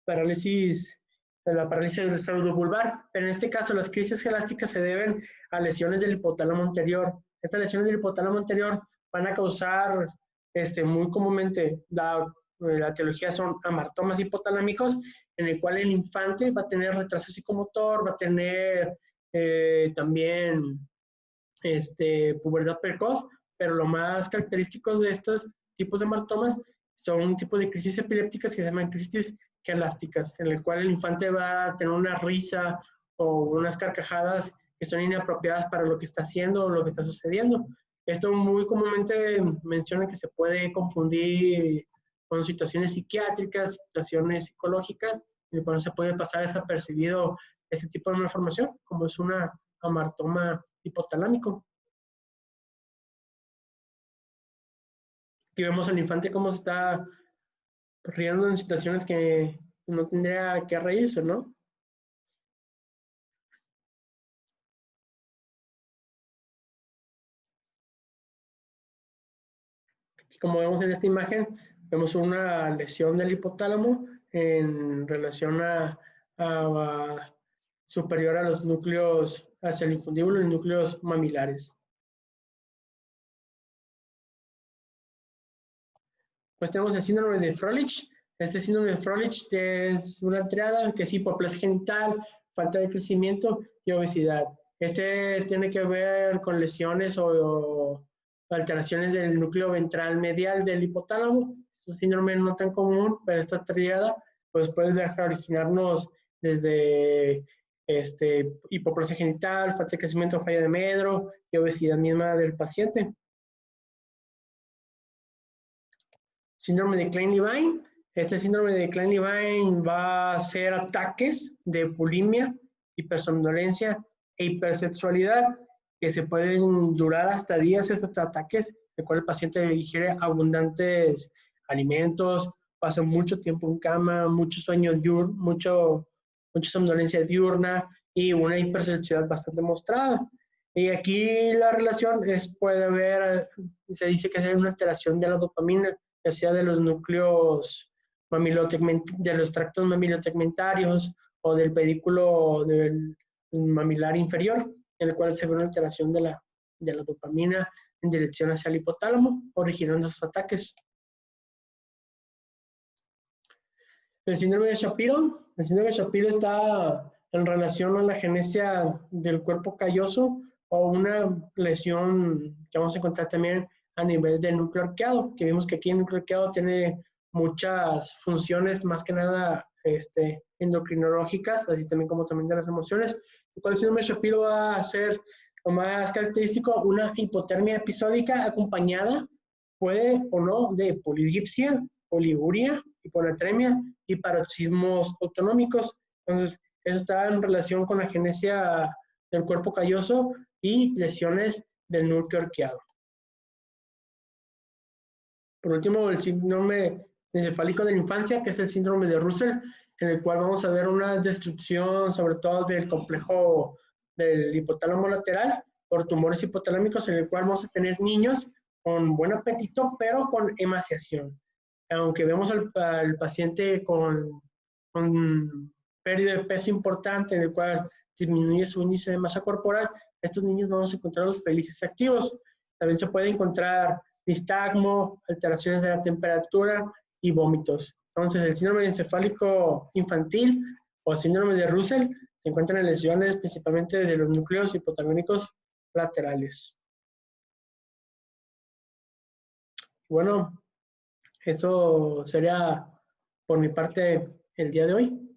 Speaker 1: parálisis pseudobulbar, pero en este caso las crisis gelásticas se deben a lesiones del hipotálamo anterior. Estas lesiones del hipotálamo anterior van a causar muy comúnmente la etiología son amartomas hipotalámicos, en el cual el infante va a tener retraso psicomotor, va a tener también pubertad precoz, pero lo más característico de estos tipos de amartomas son un tipo de crisis epilépticas que se llaman crisis gelásticas, en el cual el infante va a tener una risa o unas carcajadas que son inapropiadas para lo que está haciendo o lo que está sucediendo. Esto muy comúnmente menciona que se puede confundir con situaciones psiquiátricas, situaciones psicológicas, y cuando se puede pasar desapercibido este tipo de malformación, como es una amartoma hipotalámico. Aquí vemos al infante cómo se está riendo en situaciones que no tendría que reírse, ¿no? Aquí, como vemos en esta imagen, vemos una lesión del hipotálamo en relación a superior a los núcleos, hacia el infundíbulo y núcleos mamilares. Pues tenemos el síndrome de Froelich. Este síndrome de Froelich es una triada que es hipoplasia genital, falta de crecimiento y obesidad. Este tiene que ver con lesiones o alteraciones del núcleo ventral medial del hipotálamo. Es un síndrome no tan común, pero esta triada pues puede dejar originarnos desde hipoplasia genital, falta de crecimiento, falla de Medro y obesidad misma del paciente. Síndrome de Klein-Levine. Este síndrome de Klein-Levine va a hacer ataques de bulimia, hipersomnolencia e hipersexualidad que se pueden durar hasta días estos ataques, en el cual el paciente ingiere abundantes alimentos, pasa mucho tiempo en cama, mucho sueño diurno, mucha somnolencia diurna y una hipersexualidad bastante mostrada. Y aquí la relación puede haber, se dice que es una alteración de la dopamina, ya sea de los núcleos de los tractos mamilotegmentarios o del pedículo del mamilar inferior, en el cual se ve una alteración de la dopamina en dirección hacia el hipotálamo, originando esos ataques. El síndrome de Shapiro está en relación a la genesia del cuerpo calloso o una lesión que vamos a encontrar también a nivel del núcleo arqueado, que vimos que aquí el núcleo arqueado tiene muchas funciones, más que nada endocrinológicas, así también como también de las emociones. Y con el síndrome de Shapiro va a ser lo más característico una hipotermia episódica acompañada, puede o no, de polidipsia, oliguria, hiponatremia y paroxismos autonómicos. Entonces, eso está en relación con la genesia del cuerpo calloso y lesiones del núcleo arqueado. Por último, el síndrome encefálico de la infancia, que es el síndrome de Russell, en el cual vamos a ver una destrucción, sobre todo del complejo del hipotálamo lateral, por tumores hipotalámicos, en el cual vamos a tener niños con buen apetito, pero con emaciación. Aunque vemos al paciente con pérdida de peso importante, en el cual disminuye su índice de masa corporal, estos niños vamos a encontrarlos felices y activos. También se puede encontrar nistagmo, alteraciones de la temperatura y vómitos. Entonces, el síndrome encefálico infantil o síndrome de Russell se encuentran en lesiones principalmente de los núcleos hipotalámicos laterales. Bueno, eso sería por mi parte el día de hoy.